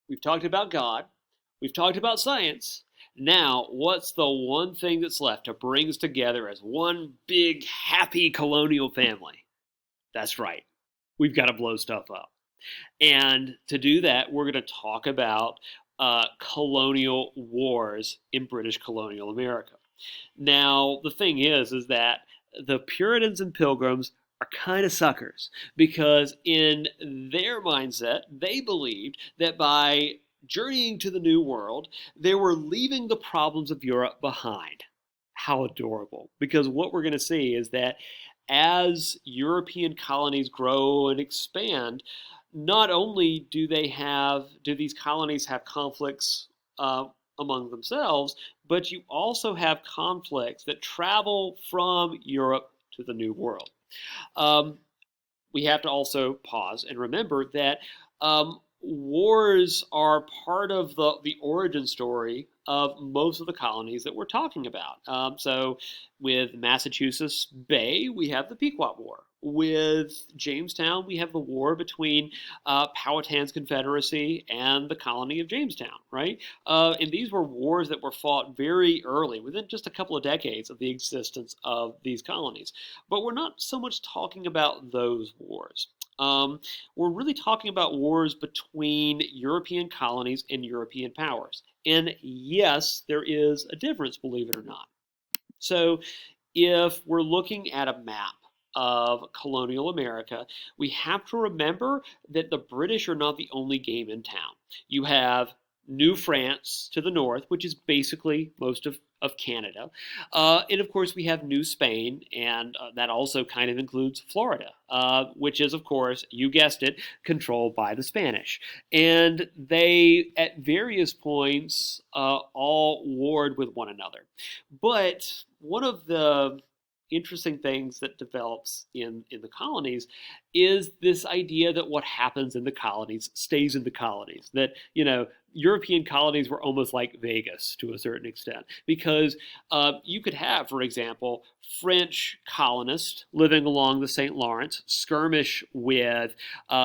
We've talked about God. We've talked about science. Now, what's the one thing that's left to bring us together as one big, happy colonial family? That's right. We've got to blow stuff up. And to do that, we're going to talk about colonial wars in British colonial America. Now, the thing is that the Puritans and Pilgrims are kind of suckers because in their mindset, they believed that by journeying to the New World, they were leaving the problems of Europe behind. How adorable. Because what we're going to see is that as European colonies grow and expand, not only do these colonies have conflicts among themselves, but you also have conflicts that travel from Europe to the New World. We have to also pause and remember that wars are part of the origin story of most of the colonies that we're talking about. So with Massachusetts Bay, we have the Pequot War. With Jamestown, we have the war between Powhatan's Confederacy and the colony of Jamestown, right? And these were wars that were fought very early, within just a couple of decades of the existence of these colonies. But we're not so much talking about those wars. We're really talking about wars between European colonies and European powers. And yes, there is a difference, believe it or not. So if we're looking at a map of colonial America, we have to remember that the British are not the only game in town. You have New France to the north, which is basically most of Canada. And of course, we have New Spain, and that also kind of includes Florida, which is, of course, you guessed it, controlled by the Spanish. And they, at various points, all warred with one another. But one of the interesting things that develops in the colonies is this idea that what happens in the colonies stays in the colonies. That, European colonies were almost like Vegas to a certain extent because you could have, for example, French colonists living along the St. Lawrence skirmish with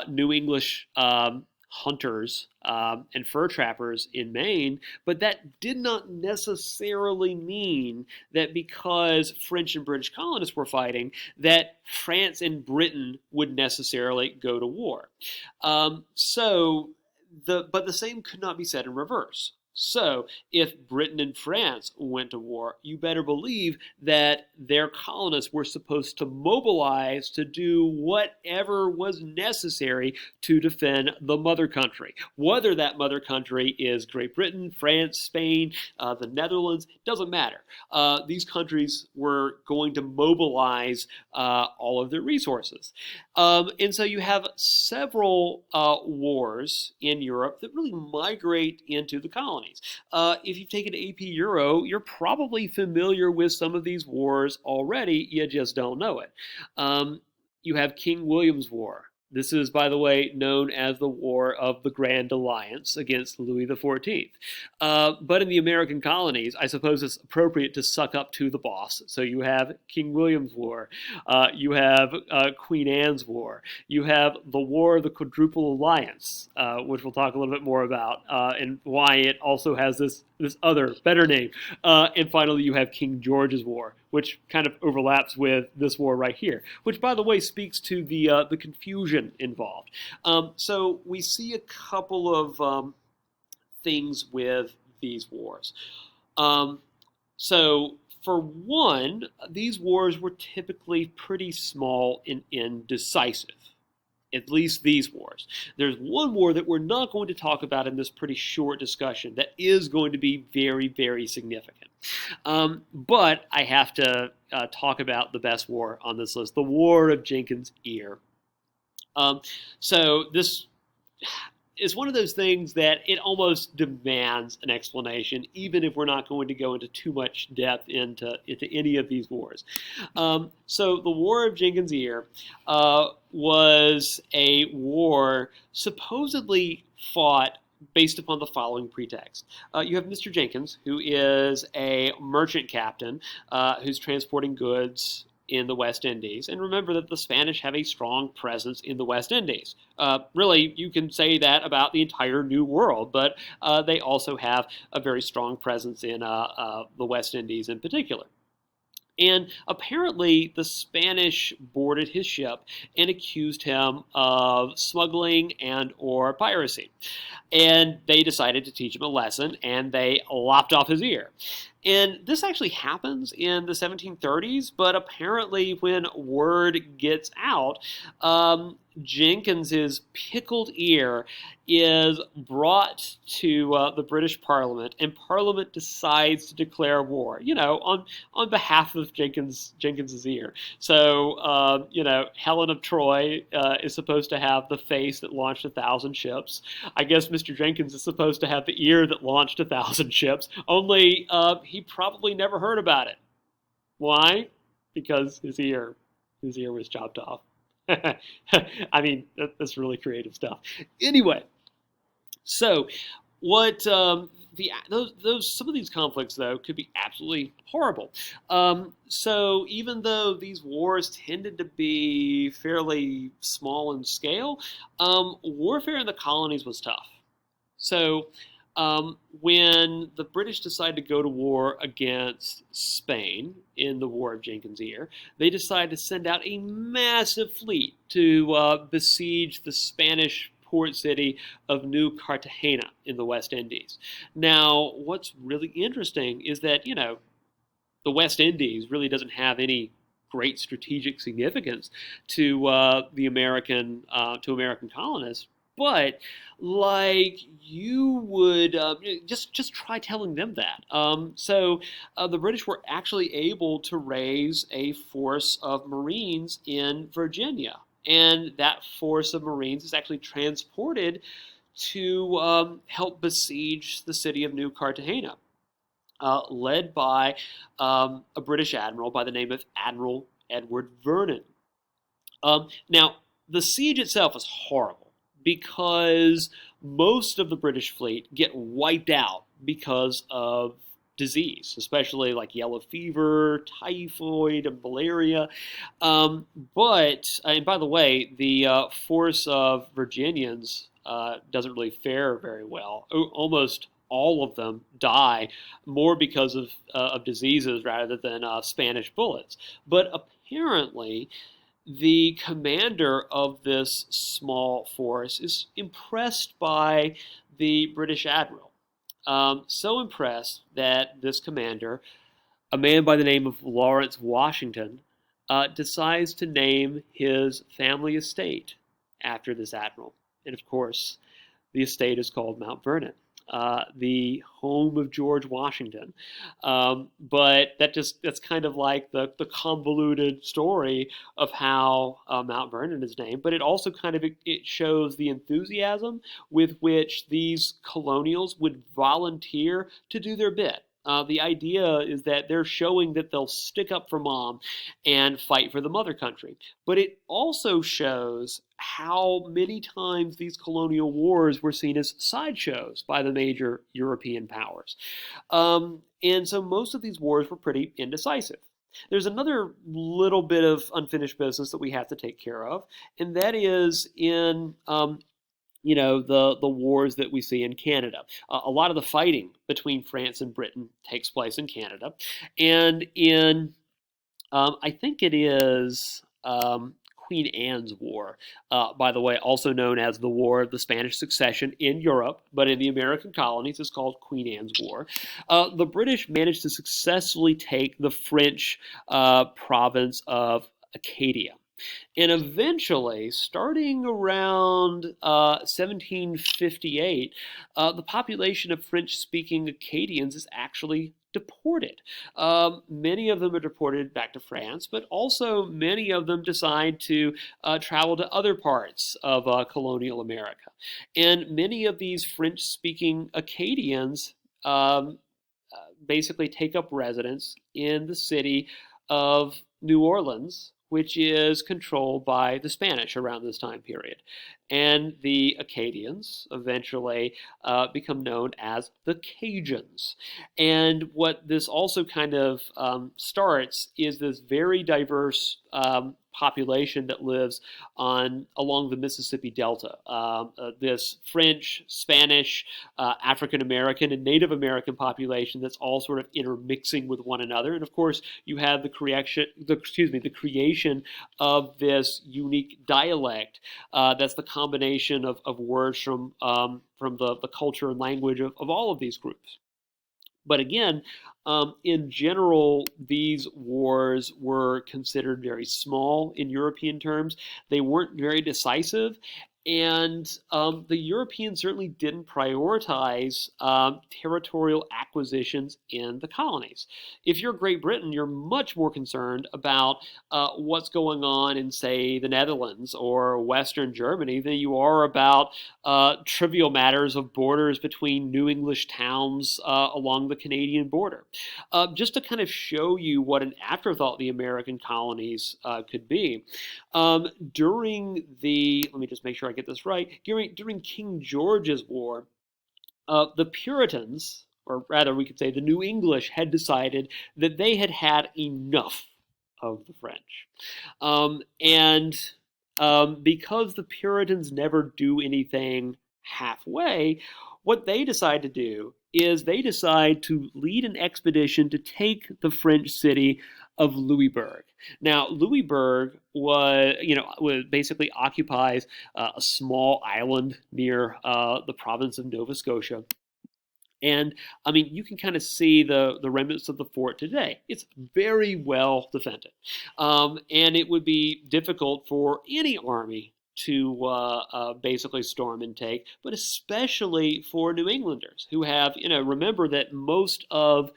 New English hunters and fur trappers in Maine, but that did not necessarily mean that because French and British colonists were fighting, that France and Britain would necessarily go to war. But the same could not be said in reverse. So, if Britain and France went to war, you better believe that their colonists were supposed to mobilize to do whatever was necessary to defend the mother country. Whether that mother country is Great Britain, France, Spain, the Netherlands, doesn't matter. These countries were going to mobilize all of their resources. And so you have several wars in Europe that really migrate into the colonies. If you've taken AP Euro, you're probably familiar with some of these wars already, you just don't know it. You have King William's War. This is, by the way, known as the War of the Grand Alliance against Louis XIV. But in the American colonies, I suppose it's appropriate to suck up to the boss. So you have King William's War. You have Queen Anne's War. You have the War of the Quadruple Alliance, which we'll talk a little bit more about, and why it also has this other, better name. And finally, you have King George's War, which kind of overlaps with this war right here, which, by the way, speaks to the confusion involved. So we see a couple of things with these wars. So for one, these wars were typically pretty small and indecisive. At least these wars. There's one war that we're not going to talk about in this pretty short discussion that is going to be very, very significant. But I have to talk about the best war on this list, the War of Jenkins' Ear. So this is one of those things that it almost demands an explanation, even if we're not going to go into too much depth into any of these wars. So the War of Jenkins' Ear was a war supposedly fought based upon the following pretext. You have Mr. Jenkins, who is a merchant captain who's transporting goods in the West Indies. And remember that the Spanish have a strong presence in the West Indies. Really, you can say that about the entire New World, but they also have a very strong presence in the West Indies in particular. And apparently, the Spanish boarded his ship and accused him of smuggling and/or piracy. And they decided to teach him a lesson, and they lopped off his ear. And this actually happens in the 1730s, but apparently, when word gets out, Jenkins's pickled ear is brought to the British Parliament, and Parliament decides to declare war. On behalf of Jenkins's ear. So Helen of Troy is supposed to have the face that launched 1,000 ships. I guess Mr. Jenkins is supposed to have the ear that launched 1,000 ships. Only he probably never heard about it. Why? Because his ear was chopped off. I mean, that's really creative stuff. Anyway, so what some of these conflicts though could be absolutely horrible. So even though these wars tended to be fairly small in scale, warfare in the colonies was tough. So when the British decided to go to war against Spain in the War of Jenkins' Ear, they decided to send out a massive fleet to besiege the Spanish port city of New Cartagena in the West Indies. Now, what's really interesting is that, the West Indies really doesn't have any great strategic significance to the American colonists. But like you would just try telling them that. So the British were actually able to raise a force of Marines in Virginia, and that force of Marines is actually transported to help besiege the city of New Cartagena, led by a British admiral by the name of Admiral Edward Vernon. Now, the siege itself is horrible, because most of the British fleet get wiped out because of disease, especially like yellow fever, typhoid, and malaria. And by the way, the force of Virginians doesn't really fare very well. Almost all of them die more because of diseases rather than Spanish bullets. But apparently, the commander of this small force is impressed by the British admiral. So impressed that this commander, a man by the name of Lawrence Washington, decides to name his family estate after this admiral. And of course, the estate is called Mount Vernon, the home of George Washington. But that's kind of like the convoluted story of how Mount Vernon is named. But it also it shows the enthusiasm with which these colonials would volunteer to do their bit. The idea is that they're showing that they'll stick up for mom and fight for the mother country. But it also shows how many times these colonial wars were seen as sideshows by the major European powers. And so most of these wars were pretty indecisive. There's another little bit of unfinished business that we have to take care of, and that is in the wars that we see in Canada. A lot of the fighting between France and Britain takes place in Canada, and in I think it is Queen Anne's War, by the way, also known as the War of the Spanish Succession in Europe, but in the American colonies it's called Queen Anne's War. The British managed to successfully take the French province of Acadia. And eventually, starting around 1758, the population of French-speaking Acadians is actually deported. Many of them are deported back to France, but also many of them decide to travel to other parts of colonial America. And many of these French-speaking Acadians basically take up residence in the city of New Orleans, which is controlled by the Spanish around this time period. And the Acadians eventually become known as the Cajuns. And what this also kind of starts is this very diverse population that lives along the Mississippi Delta. This French, Spanish, African American, and Native American population that's all sort of intermixing with one another. And of course, you have the creation of this unique dialect. That's the combination of words from the culture and language of all of these groups. But again, in general, these wars were considered very small in European terms. They weren't very decisive, and the Europeans certainly didn't prioritize territorial acquisitions in the colonies. If you're Great Britain, you're much more concerned about what's going on in, say, the Netherlands or Western Germany than you are about trivial matters of borders between New English towns along the Canadian border. Just to kind of show you what an afterthought the American colonies could be, during let me just make sure I get this right, during King George's War, the Puritans, or rather we could say the New English, had decided that they had had enough of the French. Because the Puritans never do anything halfway, what they decide to do is they decide to lead an expedition to take the French city of Louisbourg. Now, Louisbourg basically occupies a small island near the province of Nova Scotia. And I mean, you can kind of see the remnants of the fort today. It's very well defended. And it would be difficult for any army to basically storm and take, but especially for New Englanders who have, remember that most of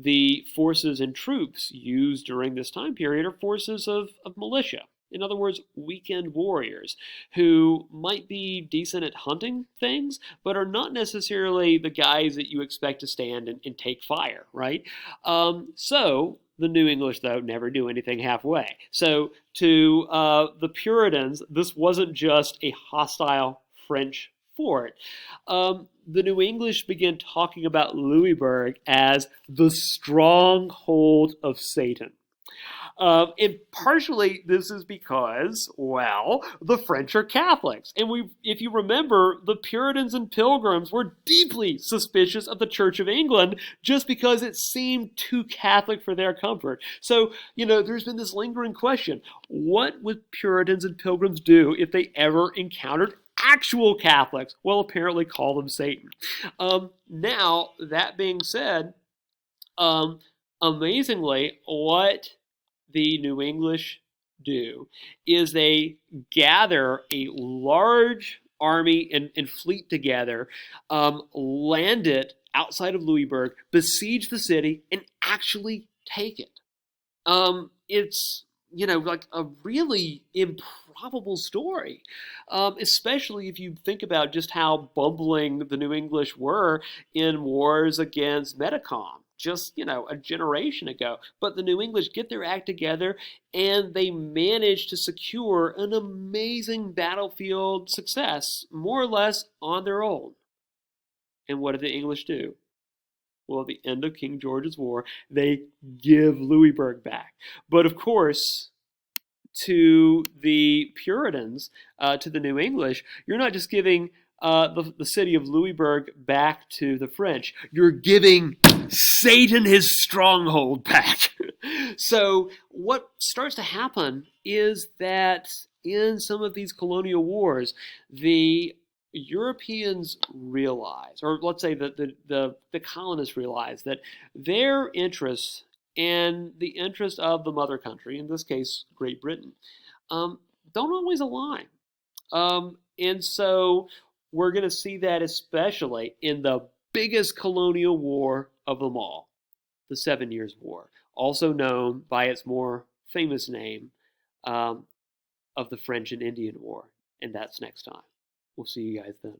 the forces and troops used during this time period are forces of militia. In other words, weekend warriors who might be decent at hunting things, but are not necessarily the guys that you expect to stand and take fire, right? So the New English, though, never do anything halfway. So to the Puritans, this wasn't just a hostile French fort. The New English began talking about Louisbourg as the stronghold of Satan. And partially this is because, well, the French are Catholics. And if you remember, the Puritans and Pilgrims were deeply suspicious of the Church of England just because it seemed too Catholic for their comfort. So, there's been this lingering question. What would Puritans and Pilgrims do if they ever encountered actual Catholics? Well, apparently call them Satan. Now, that being said, amazingly, what the New English do is they gather a large army and fleet together, land it outside of Louisbourg, besiege the city, and actually take it. It's like a really improbable story, especially if you think about just how bumbling the New English were in wars against Metacom just, a generation ago. But the New English get their act together and they manage to secure an amazing battlefield success, more or less on their own. And what did the English do? Well, at the end of King George's War, they give Louisbourg back. But of course, to the Puritans, to the New English, you're not just giving the city of Louisbourg back to the French. You're giving Satan his stronghold back. So what starts to happen is that in some of these colonial wars, the Europeans realize, or let's say that the colonists realize, that their interests and the interest of the mother country, in this case Great Britain, don't always align. And so we're going to see that especially in the biggest colonial war of them all, the 7 Years' War, also known by its more famous name of the French and Indian War. And that's next time. We'll see you guys then.